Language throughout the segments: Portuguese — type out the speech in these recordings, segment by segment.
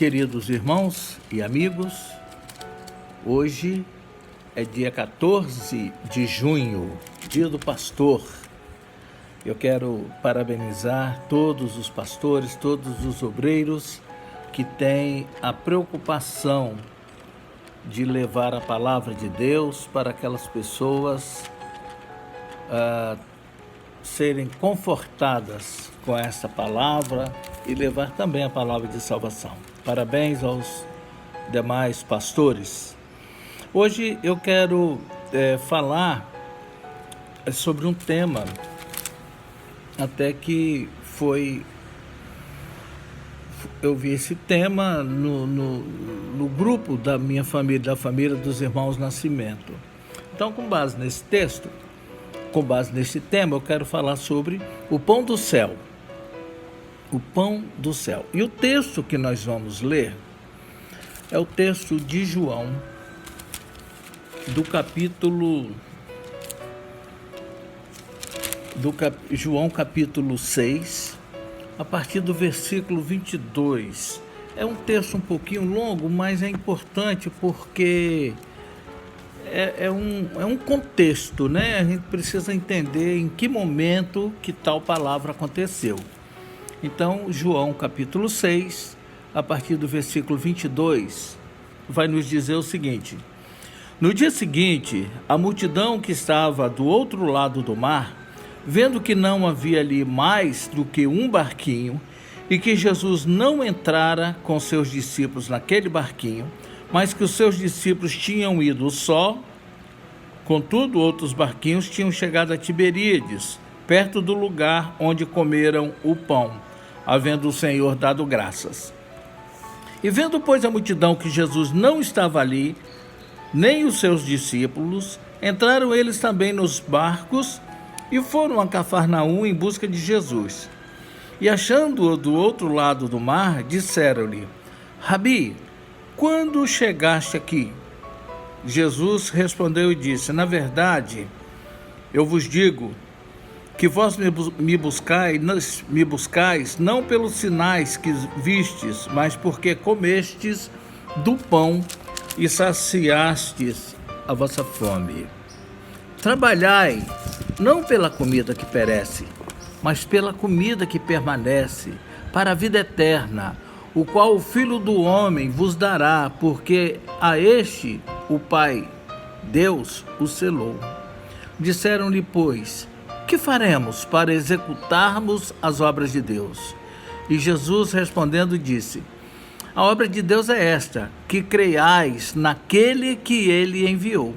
Queridos irmãos e amigos, hoje é dia 14 de junho, dia do pastor. Eu quero parabenizar todos os pastores, todos os obreiros que têm a preocupação de levar a palavra de Deus para aquelas pessoas serem confortadas com essa palavra e levar também a palavra de salvação. Parabéns aos demais pastores. Hoje eu quero falar sobre um tema até que eu vi esse tema no grupo da minha família, da família dos irmãos Nascimento. Então, com base nesse texto, com base nesse tema, eu quero falar sobre o pão do céu. O pão do céu. E o texto que nós vamos ler é o texto de João, do capítulo... João capítulo 6, a partir do versículo 22. É um texto um pouquinho longo, mas é importante porque é um contexto, né? A gente precisa entender em que momento que tal palavra aconteceu. Então, João capítulo 6, a partir do versículo 22, vai nos dizer o seguinte: No dia seguinte, a multidão que estava do outro lado do mar, vendo que não havia ali mais do que um barquinho e que Jesus não entrara com seus discípulos naquele barquinho, mas que os seus discípulos tinham ido só, contudo outros barquinhos tinham chegado a Tiberíades, perto do lugar onde comeram o pão, havendo o Senhor dado graças. E vendo, pois, a multidão que Jesus não estava ali, nem os seus discípulos, entraram eles também nos barcos e foram a Cafarnaum em busca de Jesus. E achando-o do outro lado do mar, disseram-lhe: Rabi, quando chegaste aqui? Jesus respondeu e disse: Na verdade, eu vos digo que vós me buscais não pelos sinais que vistes, mas porque comestes do pão e saciastes a vossa fome. Trabalhai não pela comida que perece, mas pela comida que permanece, para a vida eterna, o qual o Filho do Homem vos dará, porque a este o Pai, Deus, o selou. Disseram-lhe, pois, que faremos para executarmos as obras de Deus? E Jesus respondendo disse: A obra de Deus é esta, que creiais naquele que ele enviou.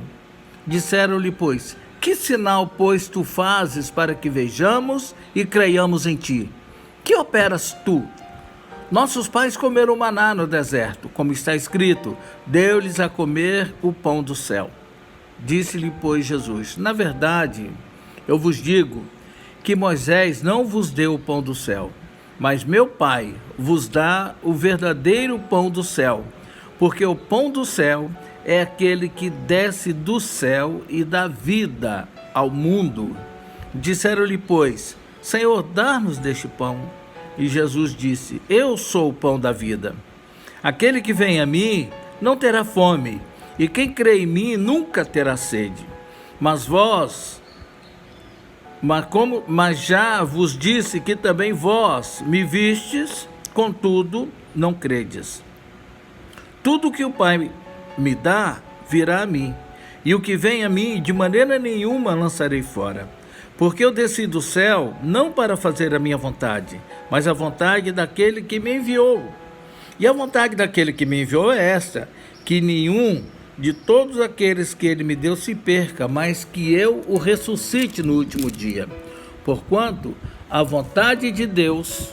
Disseram-lhe, pois, que sinal, pois, tu fazes para que vejamos e creiamos em ti? Que operas tu? Nossos pais comeram maná no deserto, como está escrito, deu-lhes a comer o pão do céu. Disse-lhe, pois, Jesus: Na verdade, eu vos digo que Moisés não vos deu o pão do céu, mas meu Pai vos dá o verdadeiro pão do céu, porque o pão do céu é aquele que desce do céu e dá vida ao mundo. Disseram-lhe, pois, Senhor, dá-nos deste pão. E Jesus disse: Eu sou o pão da vida. Aquele que vem a mim não terá fome, e quem crê em mim nunca terá sede. Mas já vos disse que também vós me vistes, contudo não credes. Tudo que o Pai me dá virá a mim, e o que vem a mim de maneira nenhuma lançarei fora. Porque eu desci do céu não para fazer a minha vontade, mas a vontade daquele que me enviou. E a vontade daquele que me enviou é esta, que nenhum de todos aqueles que ele me deu se perca, mas que eu o ressuscite no último dia. Porquanto a vontade de Deus,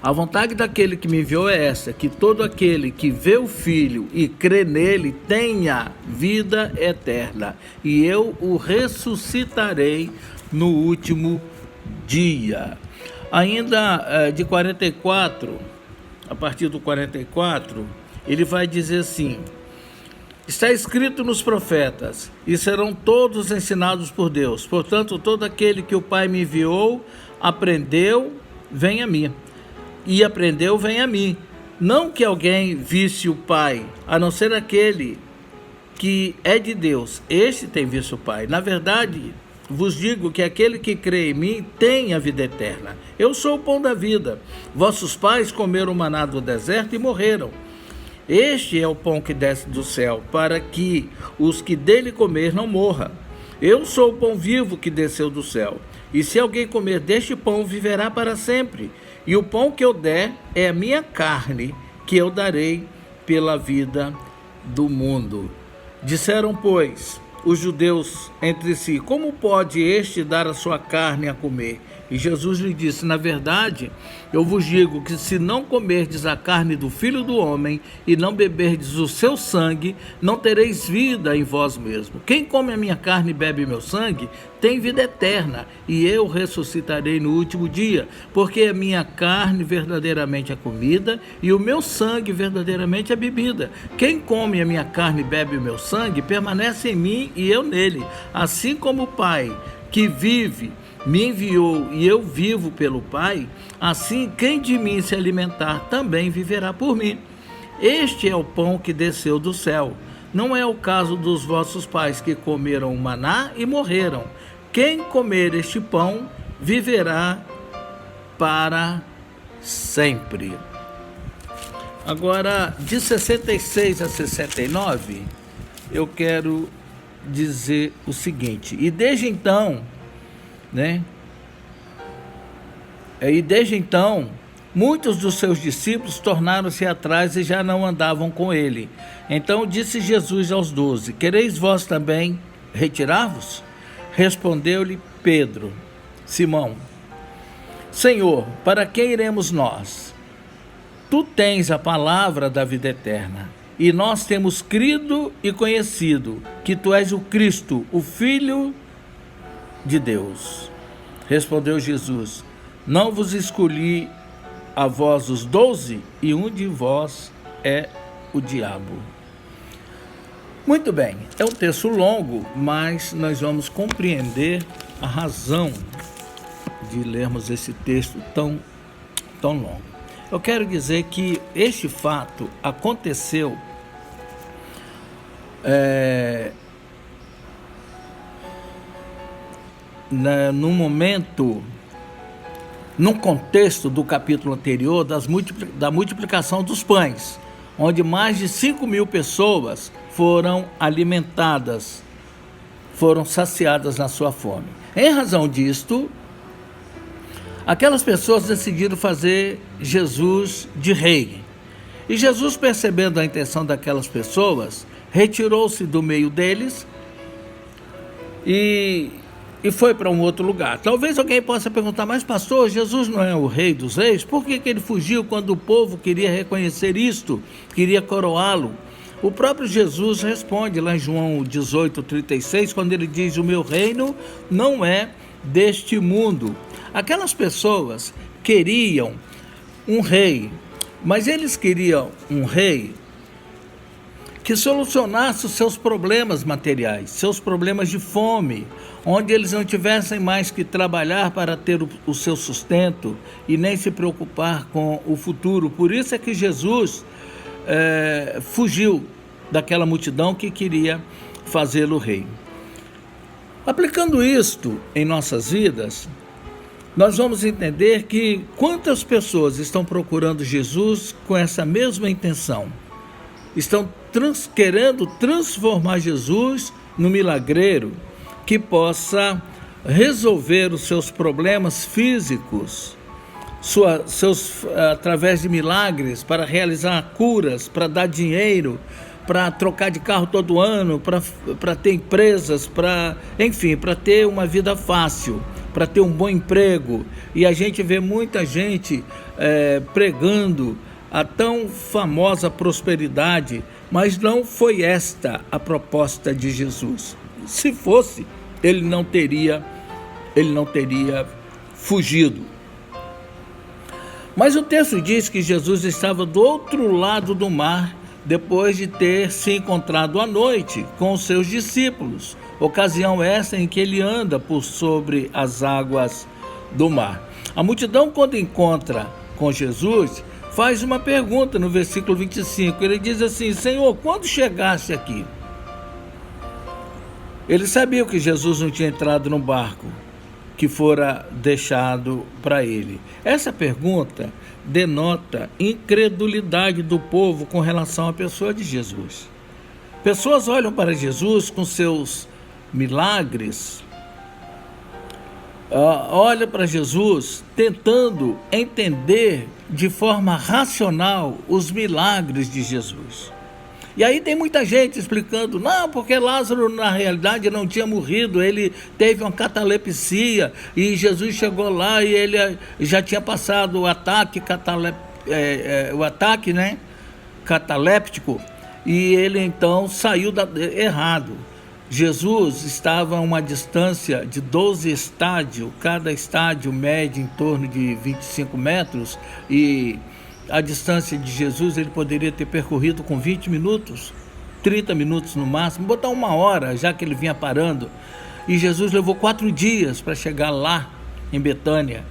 a vontade daquele que me enviou é essa, que todo aquele que vê o Filho e crê nele tenha vida eterna, e eu o ressuscitarei no último dia. Ainda de 44, a partir do 44, ele vai dizer assim: Está escrito nos profetas, e serão todos ensinados por Deus. Portanto, todo aquele que o Pai me enviou, aprendeu, vem a mim. E aprendeu, vem a mim. Não que alguém visse o Pai, a não ser aquele que é de Deus, este tem visto o Pai. Na verdade, vos digo que aquele que crê em mim tem a vida eterna. Eu sou o pão da vida. Vossos pais comeram maná do deserto e morreram. Este é o pão que desce do céu, para que os que dele comer não morram. Eu sou o pão vivo que desceu do céu. E se alguém comer deste pão, viverá para sempre. E o pão que eu der é a minha carne, que eu darei pela vida do mundo. Disseram, pois, os judeus entre si: como pode este dar a sua carne a comer? E Jesus lhe disse: na verdade, eu vos digo que se não comerdes a carne do Filho do Homem e não beberdes o seu sangue, não tereis vida em vós mesmo. Quem come a minha carne e bebe meu sangue, tem vida eterna, e eu ressuscitarei no último dia, porque a minha carne verdadeiramente é comida, e o meu sangue verdadeiramente é bebida. Quem come a minha carne e bebe o meu sangue, permanece em mim e eu nele. Assim como o Pai, que vive, me enviou e eu vivo pelo Pai, assim quem de mim se alimentar também viverá por mim. Este é o pão que desceu do céu. Não é o caso dos vossos pais que comeram o maná e morreram. Quem comer este pão viverá para sempre. Agora, de 66 a 69, eu quero dizer o seguinte: e desde então, muitos dos seus discípulos tornaram-se atrás e já não andavam com ele. Então disse Jesus aos 12: quereis vós também retirar-vos? Respondeu-lhe Pedro: Simão, Senhor, para quem iremos nós? Tu tens a palavra da vida eterna, e nós temos crido e conhecido que tu és o Cristo, o Filho de Deus. Respondeu Jesus: não vos escolhi a vós os 12, e um de vós é o diabo. Muito bem, é um texto longo, mas nós vamos compreender a razão de lermos esse texto tão longo. Eu quero dizer que este fato aconteceu num contexto do capítulo anterior da multiplicação dos pães, onde mais de 5.000 pessoas foram alimentadas, foram saciadas na sua fome. Em razão disto, aquelas pessoas decidiram fazer Jesus de rei. E Jesus, percebendo a intenção daquelas pessoas, retirou-se do meio deles e foi para um outro lugar. Talvez alguém possa perguntar: mas pastor, Jesus não é o rei dos reis? Por que ele fugiu quando o povo queria reconhecer isto, queria coroá-lo? O próprio Jesus responde lá em João 18:36, quando ele diz: o meu reino não é deste mundo. Aquelas pessoas queriam um rei, mas eles queriam um rei que solucionasse os seus problemas materiais, seus problemas de fome, onde eles não tivessem mais que trabalhar para ter o seu sustento e nem se preocupar com o futuro. Por isso é que Jesus fugiu daquela multidão que queria fazê-lo rei. Aplicando isto em nossas vidas, nós vamos entender que quantas pessoas estão procurando Jesus com essa mesma intenção. Estão querendo transformar Jesus no milagreiro que possa resolver os seus problemas físicos, através de milagres, para realizar curas, para dar dinheiro, para trocar de carro todo ano, para ter empresas, para ter uma vida fácil, para ter um bom emprego. E a gente vê muita gente pregando a tão famosa prosperidade, mas não foi esta a proposta de Jesus. Se fosse, ele não teria fugido. Mas o texto diz que Jesus estava do outro lado do mar, depois de ter se encontrado à noite com os seus discípulos, ocasião essa em que ele anda por sobre as águas do mar. A multidão, quando encontra com Jesus, faz uma pergunta no versículo 25. Ele diz assim: Senhor, quando chegaste aqui? Ele sabia que Jesus não tinha entrado no barco que fora deixado para ele. Essa pergunta denota incredulidade do povo com relação à pessoa de Jesus. Pessoas olham para Jesus com seus milagres, olha para Jesus tentando entender de forma racional os milagres de Jesus. E aí tem muita gente explicando: não, porque Lázaro na realidade não tinha morrido, ele teve uma catalepsia e Jesus chegou lá e ele já tinha passado o ataque cataléptico, e ele então saiu errado. Jesus estava a uma distância de 12 estádios, cada estádio mede em torno de 25 metros, e a distância de Jesus ele poderia ter percorrido com 20 minutos, 30 minutos no máximo, botar uma hora, já que ele vinha parando. E Jesus levou 4 dias para chegar lá em Betânia.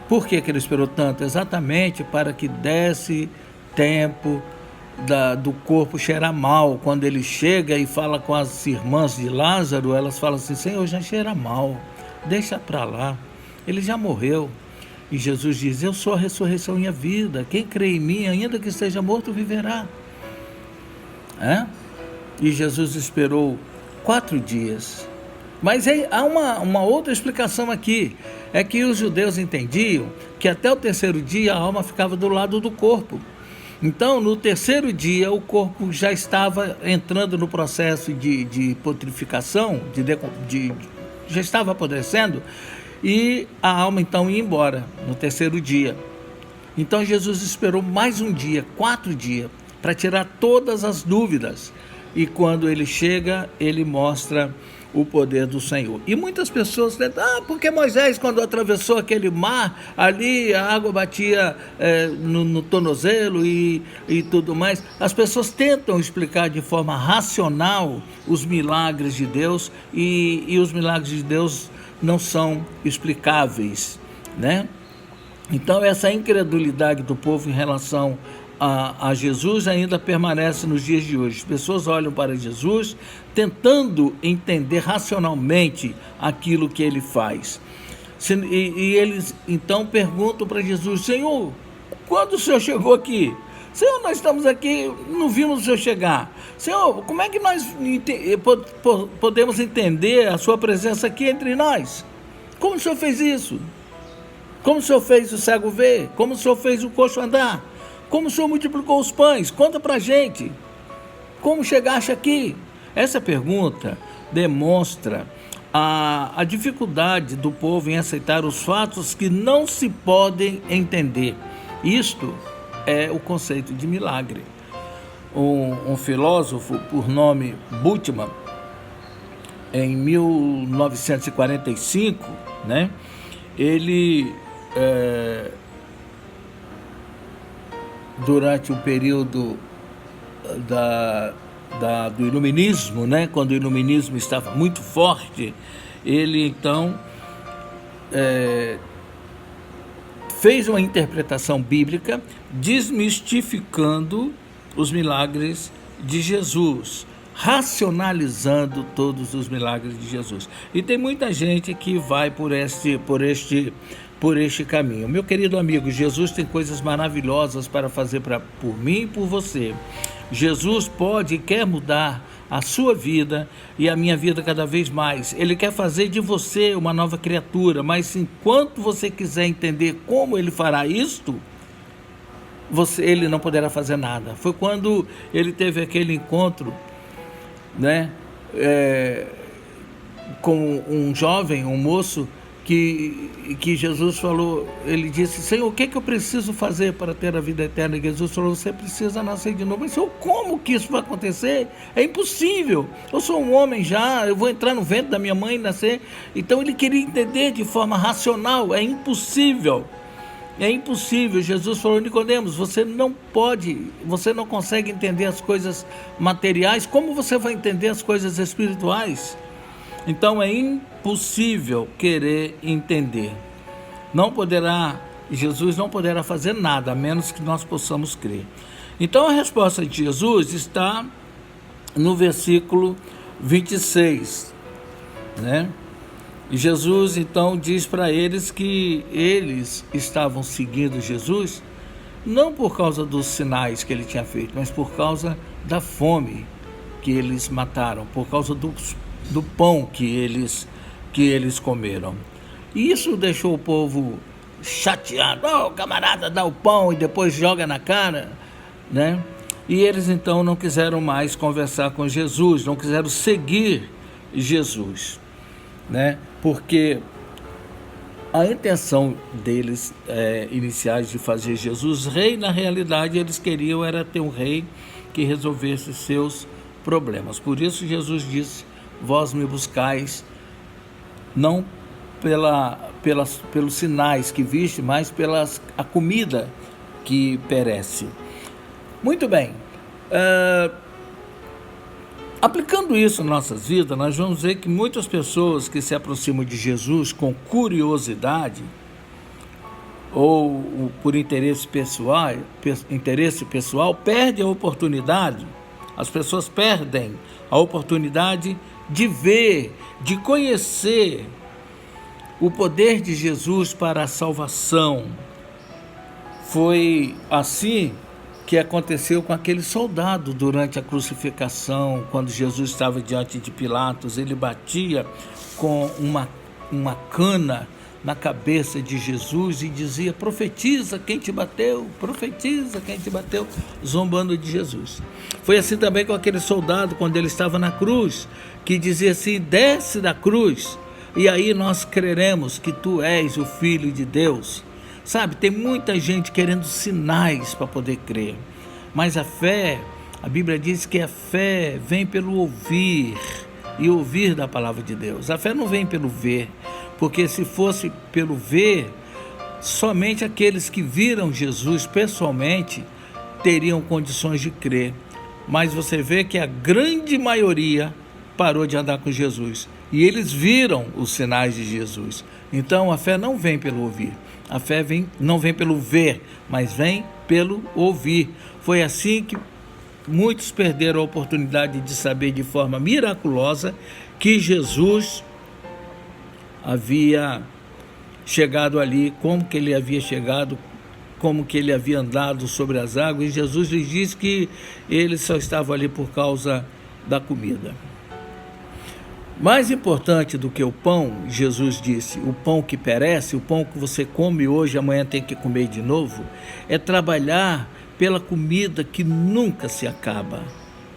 Por que ele esperou tanto? Exatamente para que desse tempo do corpo cheirar mal. Quando ele chega e fala com as irmãs de Lázaro, elas falam assim: Senhor, já cheira mal, deixa para lá, ele já morreu. E Jesus diz: eu sou a ressurreição e a vida, quem crê em mim, ainda que esteja morto, viverá. E Jesus esperou 4 dias. Mas há uma outra explicação aqui, é que os judeus entendiam que até o 3º dia a alma ficava do lado do corpo. Então, no 3º dia, o corpo já estava entrando no processo de putrificação, já estava apodrecendo, e a alma então ia embora no 3º dia. Então Jesus esperou mais um dia, 4 dias, para tirar todas as dúvidas. E quando ele chega, ele mostra o poder do Senhor. E muitas pessoas tentam: porque Moisés, quando atravessou aquele mar, ali a água batia no tornozelo e tudo mais. As pessoas tentam explicar de forma racional os milagres de Deus, e os milagres de Deus não são explicáveis, né? Então essa incredulidade do povo em relação a Jesus ainda permanece nos dias de hoje. As pessoas olham para Jesus tentando entender racionalmente aquilo que ele faz. E eles então perguntam para Jesus: Senhor, quando o Senhor chegou aqui? Senhor, nós estamos aqui, não vimos o Senhor chegar. Senhor, como é que nós podemos entender a sua presença aqui entre nós? Como o Senhor fez isso? Como o Senhor fez o cego ver? Como o Senhor fez o coxo andar? Como o Senhor multiplicou os pães? Conta pra gente. Como chegaste aqui? Essa pergunta demonstra a dificuldade do povo em aceitar os fatos que não se podem entender. Isto é o conceito de milagre. Um filósofo por nome Bultmann, em 1945, né, ele, durante o período do iluminismo, né, quando o iluminismo estava muito forte, ele então fez uma interpretação bíblica desmistificando os milagres de Jesus, racionalizando todos os milagres de Jesus. E tem muita gente que vai por este caminho. Meu querido amigo, Jesus tem coisas maravilhosas para fazer por mim e por você. Jesus pode e quer mudar a sua vida e a minha vida cada vez mais. Ele quer fazer de você uma nova criatura, mas enquanto você quiser entender como ele fará isto, ele não poderá fazer nada. Foi quando ele teve aquele encontro, né, com um jovem, um moço, que Jesus falou, ele disse: Senhor, o que eu preciso fazer para ter a vida eterna? E Jesus falou: você precisa nascer de novo. Mas Senhor, como que isso vai acontecer? É impossível, eu sou um homem já, eu vou entrar no ventre da minha mãe e nascer. Então ele queria entender de forma racional. É impossível. Jesus falou: Nicodemos, você não consegue entender as coisas materiais, como você vai entender as coisas espirituais? Então é impossível querer entender. Não poderá E Jesus não poderá fazer nada, a menos que nós possamos crer. Então a resposta de Jesus está no versículo 26, né? E Jesus então diz para eles que eles estavam seguindo Jesus não por causa dos sinais que ele tinha feito, mas por causa da fome que eles mataram, por causa do pão que eles comeram. E isso deixou o povo chateado. O camarada dá o pão e depois joga na cara, né? E eles então não quiseram mais conversar com Jesus, não quiseram seguir Jesus, né? Porque a intenção deles iniciais de fazer Jesus rei, na realidade eles queriam era ter um rei que resolvesse seus problemas. Por isso Jesus disse: vós me buscais não pelos sinais que viste, mas a comida que perece. Muito bem. Aplicando isso em nossas vidas, nós vamos ver que muitas pessoas que se aproximam de Jesus com curiosidade ou por interesse pessoal, perdem a oportunidade. As pessoas perdem a oportunidade de ver, de conhecer o poder de Jesus para a salvação. Foi assim que aconteceu com aquele soldado durante a crucificação, quando Jesus estava diante de Pilatos. Ele batia com uma cana na cabeça de Jesus e dizia: profetiza quem te bateu, zombando de Jesus. Foi assim também com aquele soldado quando ele estava na cruz, que dizia assim: desce da cruz e aí nós creremos que tu és o Filho de Deus. Sabe, tem muita gente querendo sinais para poder crer, mas a fé, a Bíblia diz que a fé vem pelo ouvir e ouvir da palavra de Deus. A fé não vem pelo ver, porque se fosse pelo ver, somente aqueles que viram Jesus pessoalmente teriam condições de crer. Mas você vê que a grande maioria parou de andar com Jesus e eles viram os sinais de Jesus. Então a fé não vem pelo ouvir, a fé não vem pelo ver, mas vem pelo ouvir. Foi assim que muitos perderam a oportunidade de saber de forma miraculosa que Jesus havia chegado ali, como que ele havia chegado, como que ele havia andado sobre as águas. E Jesus lhes disse que ele só estava ali por causa da comida. Mais importante do que o pão, Jesus disse, o pão que perece, o pão que você come hoje, amanhã tem que comer de novo, é trabalhar pela comida que nunca se acaba,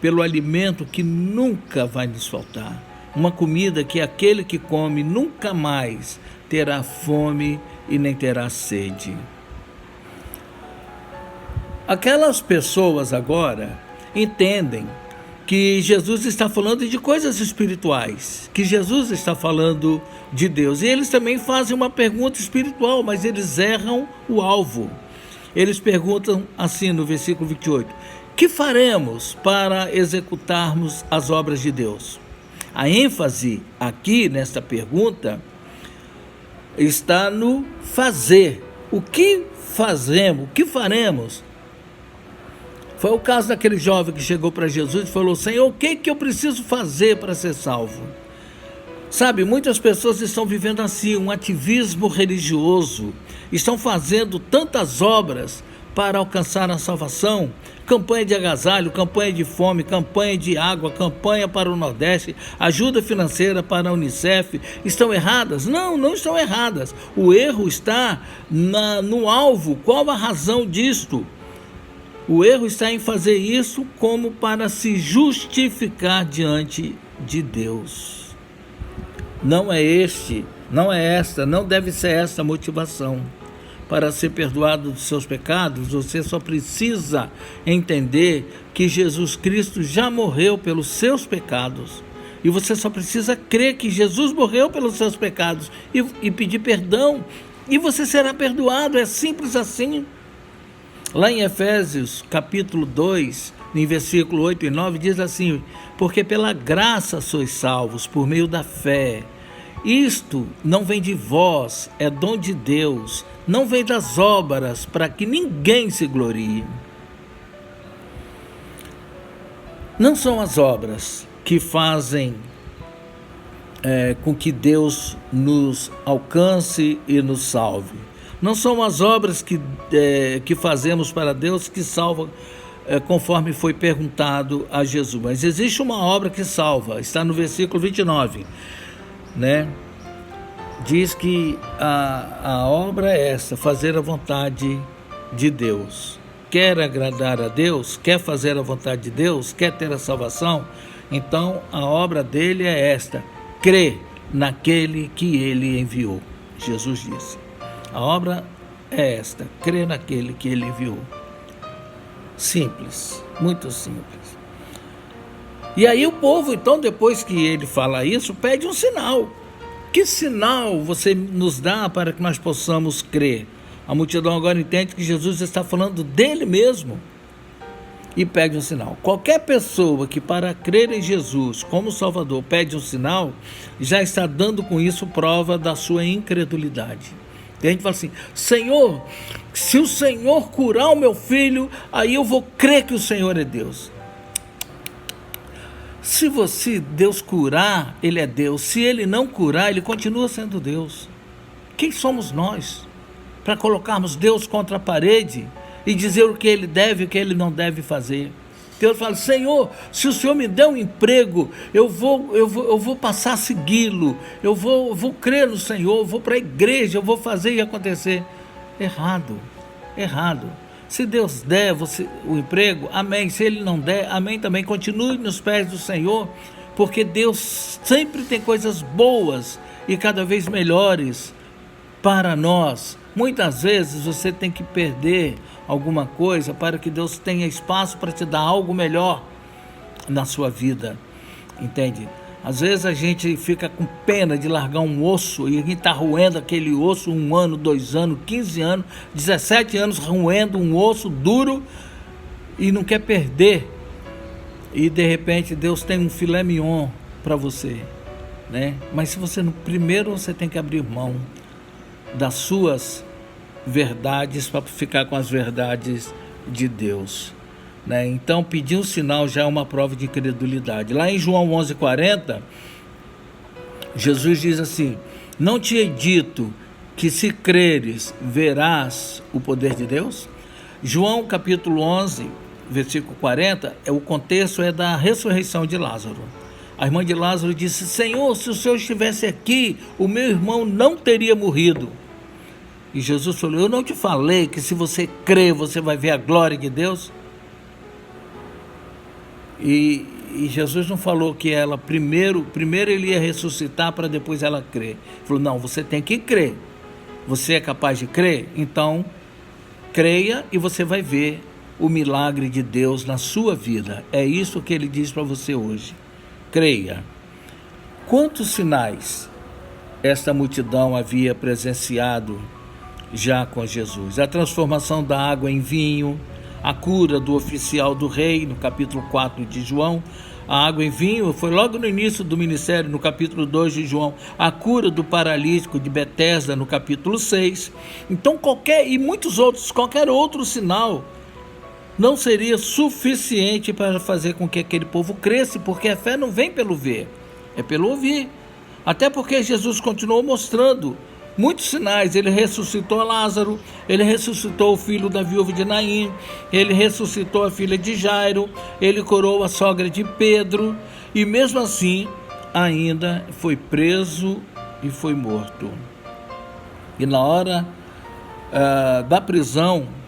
pelo alimento que nunca vai nos faltar. Uma comida que aquele que come nunca mais terá fome e nem terá sede. Aquelas pessoas agora entendem que Jesus está falando de coisas espirituais, que Jesus está falando de Deus. E eles também fazem uma pergunta espiritual, mas eles erram o alvo. Eles perguntam assim no versículo 28, que faremos para executarmos as obras de Deus? A ênfase aqui nesta pergunta está no fazer. O que fazemos? O que faremos? Foi o caso daquele jovem que chegou para Jesus e falou: Senhor, o que eu preciso fazer para ser salvo? Sabe, muitas pessoas estão vivendo assim, um ativismo religioso, estão fazendo tantas obras para alcançar a salvação, campanha de agasalho, campanha de fome, campanha de água, campanha para o Nordeste, ajuda financeira para a Unicef. Estão erradas? Não, não estão erradas. O erro está no alvo. Qual a razão disto? O erro está em fazer isso como para se justificar diante de Deus. Não deve ser esta a motivação. Para ser perdoado dos seus pecados, você só precisa entender que Jesus Cristo já morreu pelos seus pecados. E você só precisa crer que Jesus morreu pelos seus pecados e pedir perdão. E você será perdoado, é simples assim. Lá em Efésios, capítulo 2, em versículo 8 e 9, diz assim: porque pela graça sois salvos, por meio da fé. Isto não vem de vós, é dom de Deus, não vem das obras, para que ninguém se glorie. Não são as obras que fazem com que Deus nos alcance e nos salve. Não são as obras que fazemos para Deus que salva, conforme foi perguntado a Jesus. Mas existe uma obra que salva, está no versículo 29, né? Diz que a obra é essa, fazer a vontade de Deus. Quer agradar a Deus, quer fazer a vontade de Deus, quer ter a salvação, então a obra dele é esta: crer naquele que ele enviou. Jesus disse, a obra é esta: crer naquele que ele enviou. Simples, muito simples. E aí o povo, então, depois que ele fala isso, pede um sinal. Que sinal você nos dá para que nós possamos crer? A multidão agora entende que Jesus está falando dele mesmo e pede um sinal. Qualquer pessoa que, para crer em Jesus como Salvador, pede um sinal, já está dando com isso prova da sua incredulidade. E a gente fala assim: Senhor, se o Senhor curar o meu filho, aí eu vou crer que o Senhor é Deus. Se Deus curar, ele é Deus. Se ele não curar, ele continua sendo Deus. Quem somos nós para colocarmos Deus contra a parede e dizer o que ele deve e o que ele não deve fazer? Deus fala: Senhor, se o Senhor me der um emprego, eu vou passar a segui-lo, eu vou crer no Senhor, eu vou para a igreja, eu vou fazer e acontecer. Errado. Se Deus der você o emprego, amém. Se ele não der, amém também. Continue nos pés do Senhor, porque Deus sempre tem coisas boas e cada vez melhores para nós. Muitas vezes você tem que perder alguma coisa para que Deus tenha espaço para te dar algo melhor na sua vida, entende? Às vezes a gente fica com pena de largar um osso e a gente está roendo aquele osso 1 ano, 2 anos, 15 anos, 17 anos roendo um osso duro e não quer perder. E de repente Deus tem um filé mignon para você, né? Mas se você primeiro você tem que abrir mão das suas verdades para ficar com as verdades de Deus, né? Então pedir um sinal já é uma prova de incredulidade. Lá em João 11:40, Jesus diz assim: não te hei dito que se creres verás o poder de Deus? João capítulo 11 versículo 40, o contexto é da ressurreição de Lázaro. A irmã de Lázaro disse: Senhor, se o Senhor estivesse aqui, o meu irmão não teria morrido. E Jesus falou: eu não te falei que se você crer, você vai ver a glória de Deus? E Jesus não falou que ela primeiro ele ia ressuscitar para depois ela crer. Ele falou: não, você tem que crer. Você é capaz de crer? Então, creia e você vai ver o milagre de Deus na sua vida. É isso que ele diz para você hoje. Creia. Quantos sinais esta multidão havia presenciado já com Jesus? A transformação da água em vinho, a cura do oficial do rei, no capítulo 4 de João. A água em vinho foi logo no início do ministério, no capítulo 2 de João. A cura do paralítico de Betesda, no capítulo 6. Então qualquer outro sinal não seria suficiente para fazer com que aquele povo cresça, porque a fé não vem pelo ver, é pelo ouvir. Até porque Jesus continuou mostrando muitos sinais. Ele ressuscitou Lázaro, ele ressuscitou o filho da viúva de Naim, ele ressuscitou a filha de Jairo, ele curou a sogra de Pedro, e mesmo assim ainda foi preso e foi morto. E na hora da prisão,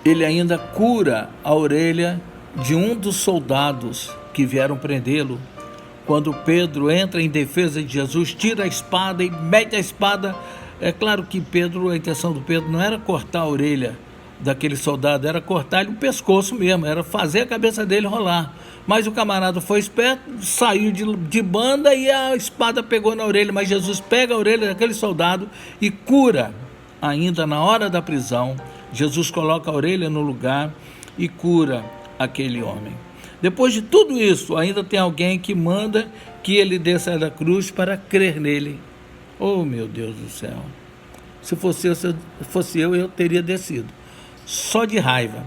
ele ainda cura a orelha de um dos soldados que vieram prendê-lo. Quando Pedro entra em defesa de Jesus, tira a espada e mete a espada. É claro que a intenção do Pedro não era cortar a orelha daquele soldado, era cortar-lhe o pescoço mesmo, era fazer a cabeça dele rolar. Mas o camarada foi esperto, saiu de banda e a espada pegou na orelha. Mas Jesus pega a orelha daquele soldado e cura. Ainda na hora da prisão, Jesus coloca a orelha no lugar e cura aquele homem. Depois de tudo isso, ainda tem alguém que manda que ele desça da cruz para crer nele. Oh, meu Deus do céu! Se fosse eu teria descido, só de raiva.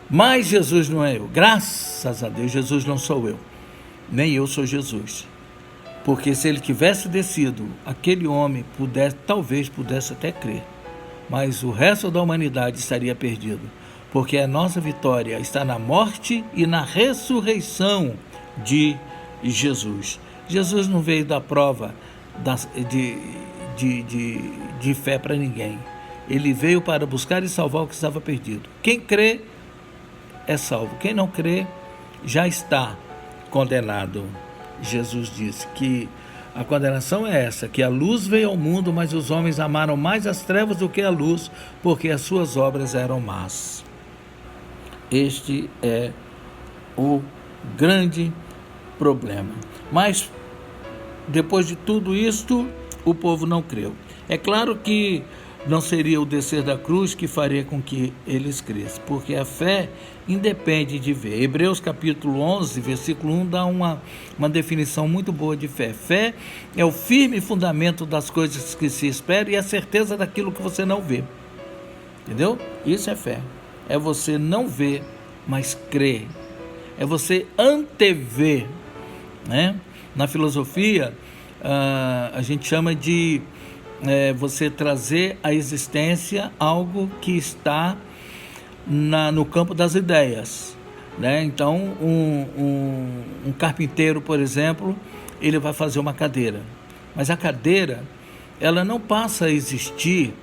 Mas Jesus não é eu. Graças a Deus, Jesus não sou eu. Nem eu sou Jesus. Porque se ele tivesse descido, aquele homem talvez pudesse até crer. Mas o resto da humanidade estaria perdido. Porque a nossa vitória está na morte e na ressurreição de Jesus. Jesus não veio dar prova de fé para ninguém. Ele veio para buscar e salvar o que estava perdido. Quem crê é salvo. Quem não crê já está condenado. Jesus disse que a condenação é essa, que a luz veio ao mundo, mas os homens amaram mais as trevas do que a luz, porque as suas obras eram más. Este é o grande problema. Mas, depois de tudo isto, o povo não creu. É claro que não seria o descer da cruz que faria com que eles crescem, porque a fé independe de ver. Hebreus capítulo 11, versículo 1 dá uma definição muito boa de fé. Fé é o firme fundamento das coisas que se espera e a certeza daquilo que você não vê. Entendeu? Isso é fé. É você não ver, mas crer. É você antever, né? Na filosofia, a gente chama de você trazer à existência algo que está no campo das ideias, né? Então, um carpinteiro, por exemplo, ele vai fazer uma cadeira, mas a cadeira, ela não passa a existir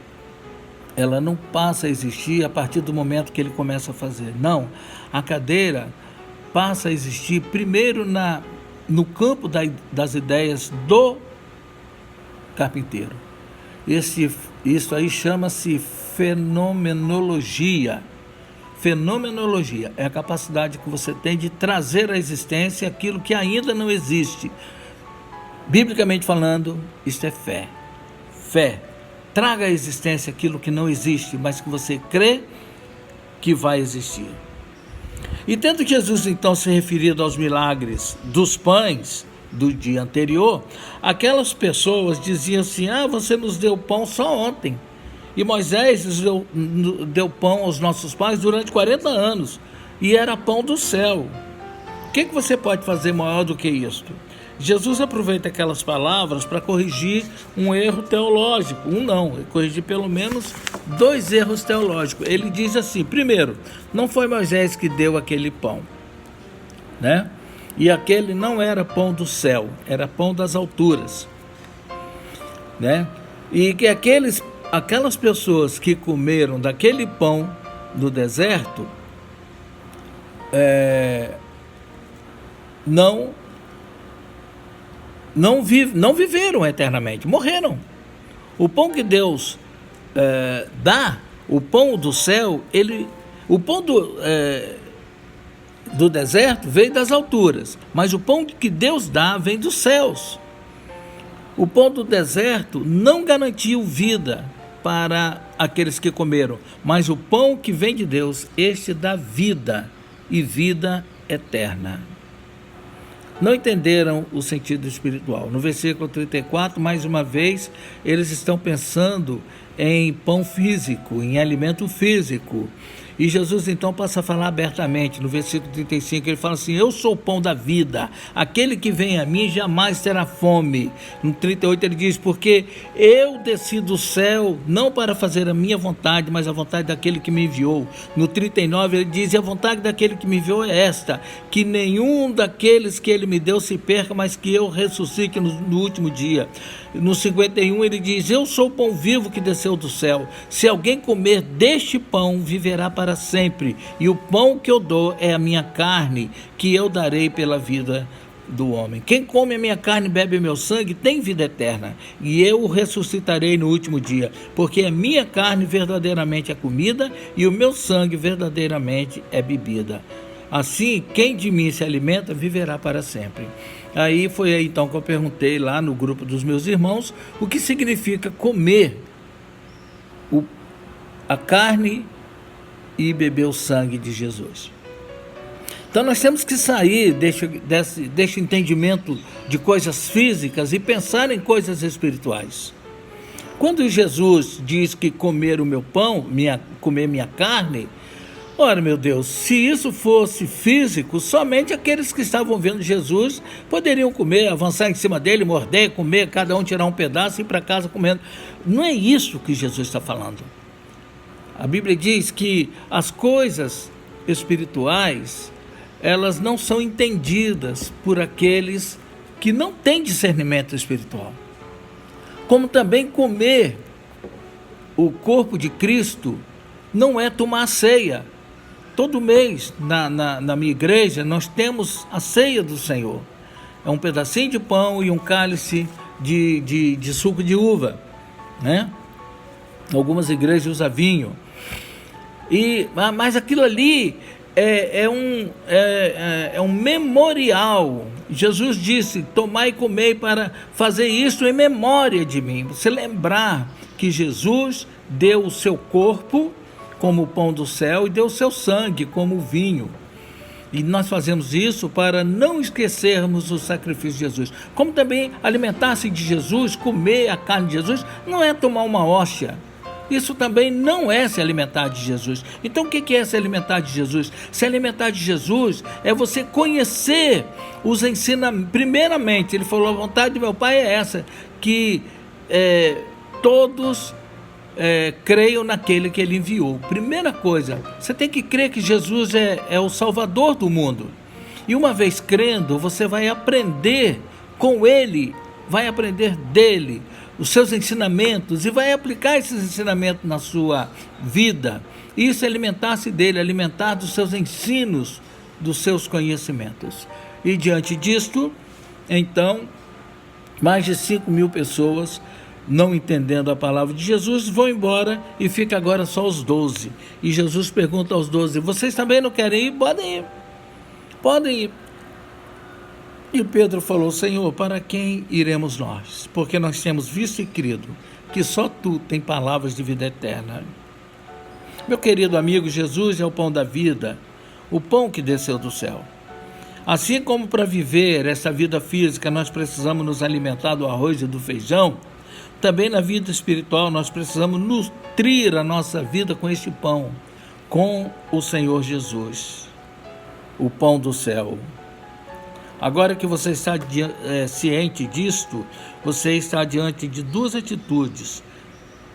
a partir do momento que ele começa a fazer. Não, a cadeira passa a existir primeiro no campo das ideias do carpinteiro. Isso aí chama-se fenomenologia. Fenomenologia é a capacidade que você tem de trazer à existência aquilo que ainda não existe. Biblicamente falando, isto é fé. Fé. Traga à existência aquilo que não existe, mas que você crê que vai existir. E tendo Jesus então se referido aos milagres dos pães do dia anterior, aquelas pessoas diziam assim: você nos deu pão só ontem, e Moisés deu pão aos nossos pais durante 40 anos, e era pão do céu. O que você pode fazer maior do que isto? Jesus aproveita aquelas palavras para corrigir um erro teológico, corrigir pelo menos 2 erros teológicos. Ele diz assim: primeiro, não foi Moisés que deu aquele pão, né? E aquele não era pão do céu, era pão das alturas, né? E que aquelas pessoas que comeram daquele pão no deserto não viveram eternamente, morreram. O pão que Deus dá, o pão do céu, o pão do deserto veio das alturas, mas o pão que Deus dá vem dos céus. O pão do deserto não garantiu vida para aqueles que comeram, mas o pão que vem de Deus, este dá vida e vida eterna. Não entenderam o sentido espiritual. No versículo 34, mais uma vez, eles estão pensando em pão físico, em alimento físico. E Jesus então passa a falar abertamente. No versículo 35 ele fala assim: eu sou o pão da vida, aquele que vem a mim jamais terá fome. No 38 ele diz: porque eu desci do céu não para fazer a minha vontade, mas a vontade daquele que me enviou. No 39 ele diz: e a vontade daquele que me enviou é esta, que nenhum daqueles que ele me deu se perca, mas que eu ressuscite no último dia. No 51 ele diz: eu sou o pão vivo que desceu do céu, se alguém comer deste pão viverá para sempre, e o pão que eu dou é a minha carne, que eu darei pela vida do homem. Quem come a minha carne e bebe o meu sangue tem vida eterna, e eu o ressuscitarei no último dia, porque a minha carne verdadeiramente é comida e o meu sangue verdadeiramente é bebida. Assim, quem de mim se alimenta viverá para sempre. Foi aí então que eu perguntei lá no grupo dos meus irmãos o que significa comer a carne e beber o sangue de Jesus. Então nós temos que sair desse entendimento de coisas físicas e pensar em coisas espirituais. Quando Jesus diz que comer o meu pão, comer minha carne, ora, meu Deus, se isso fosse físico, somente aqueles que estavam vendo Jesus poderiam comer, avançar em cima dele, morder, comer, cada um tirar um pedaço e ir para casa comendo. Não é isso que Jesus está falando. A Bíblia diz que as coisas espirituais, elas não são entendidas por aqueles que não têm discernimento espiritual. Como também comer o corpo de Cristo não é tomar a ceia. Todo mês na minha igreja nós temos a ceia do Senhor. É um pedacinho de pão e um cálice de suco de uva, né? Algumas igrejas usam vinho. Mas aquilo ali é um memorial. Jesus disse: tomai e comei para fazer isso em memória de mim. Você lembrar que Jesus deu o seu corpo como o pão do céu e deu o seu sangue como o vinho. E nós fazemos isso para não esquecermos o sacrifício de Jesus. Como também alimentar-se de Jesus, comer a carne de Jesus, não é tomar uma hóstia. Isso também não é se alimentar de Jesus. Então o que é se alimentar de Jesus? Se alimentar de Jesus é você conhecer os ensinamentos. Primeiramente, ele falou: a vontade do meu Pai é essa, que todos creiam naquele que ele enviou. Primeira coisa, você tem que crer que Jesus é o Salvador do mundo. E uma vez crendo, você vai aprender com ele, vai aprender dele os seus ensinamentos e vai aplicar esses ensinamentos na sua vida. Isso é alimentar-se dele, alimentar dos seus ensinos, dos seus conhecimentos. E diante disto, então, mais de 5.000 pessoas, não entendendo a palavra de Jesus, vão embora e fica agora só os 12. E Jesus pergunta aos 12: vocês também não querem ir? Podem ir. Podem ir. E Pedro falou: Senhor, para quem iremos nós? Porque nós temos visto e crido que só tu tem palavras de vida eterna. Meu querido amigo, Jesus é o pão da vida, o pão que desceu do céu. Assim como para viver essa vida física nós precisamos nos alimentar do arroz e do feijão, também na vida espiritual nós precisamos nutrir a nossa vida com este pão, com o Senhor Jesus, o pão do céu. Agora que você está ciente disto, você está diante de duas atitudes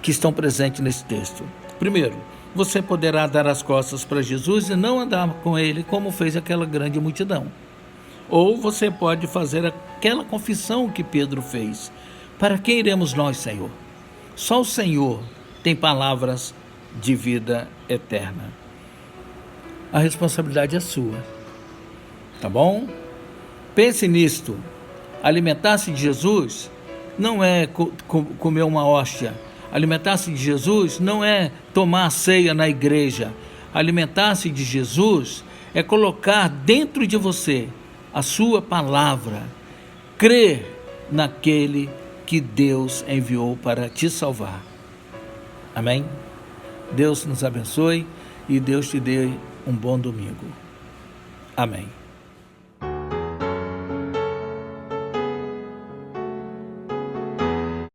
que estão presentes nesse texto. Primeiro, você poderá dar as costas para Jesus e não andar com ele como fez aquela grande multidão. Ou você pode fazer aquela confissão que Pedro fez: para quem iremos nós, Senhor? Só o Senhor tem palavras de vida eterna. A responsabilidade é sua, tá bom? Pense nisto. Alimentar-se de Jesus não é comer uma hóstia. Alimentar-se de Jesus não é tomar a ceia na igreja. Alimentar-se de Jesus é colocar dentro de você a sua palavra. Crer naquele que Deus enviou para te salvar. Amém? Deus nos abençoe e Deus te dê um bom domingo. Amém.